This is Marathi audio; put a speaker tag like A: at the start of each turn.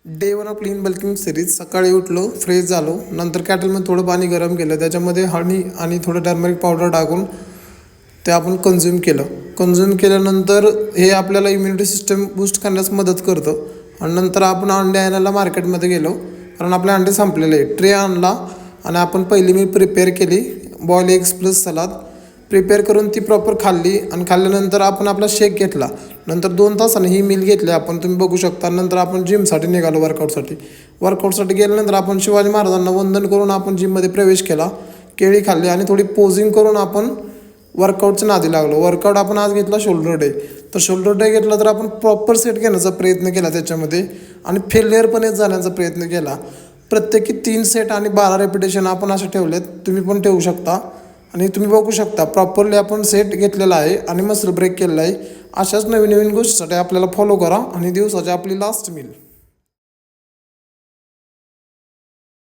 A: Day 1 of clean bulking series. सकाळी उठलो, फ्रेश झालो, नंतर कॅटलमध्ये थोडं पाणी गरम केलं, त्याच्यामध्ये हळदी आणि थोडं टर्मरिक पावडर टाकून ते आपण कंझ्युम केल्यानंतर हे आपल्याला इम्युनिटी सिस्टम बूस्ट करण्यास मदत करतं. आणि नंतर आपण अंडे आणायला मार्केटमध्ये गेलो, कारण आपले अंडे संपलेले. ट्रे आणला आणि आपण पहिली मील प्रिपेअर केली, boil eggs plus salad prepare करून ती प्रॉपर खाल्ली. आणि खाल्ल्यानंतर आपण आपला शेक घेतला. नंतर 2 तासाने ही मील घेतली आपण, तुम्ही बघू शकता. नंतर आपण जिमसाठी निघालो, वर्कआउटसाठी गेल्यानंतर आपण शिवाजी महाराजांना वंदन करून आपण जिममध्ये प्रवेश केला. केळी खाल्ली आणि थोडी पोजिंग करून आपण वर्कआउटच्या नादी लागलो. वर्कआउट आपण आज घेतला शोल्डर डे. तर शोल्डर डे घेतला तर आपण प्रॉपर सेट घेण्याचा प्रयत्न केला त्याच्यामध्ये, आणि फेलियर पण येत जाण्याचा प्रयत्न केला. प्रत्येकी 3 सेट आणि 12 रेपिटेशन आपण असे ठेवलेत, तुम्ही पण ठेवू शकता. आणि तुम्ही बघू शकता प्रॉपरली आपण सेट घेतलेला आहे आणि मसल ब्रेक केलेला आहे. अशाच नवीन गोष्टीसाठी आपल्याला फॉलो करा आणि दिवसाची आपली लास्ट मील.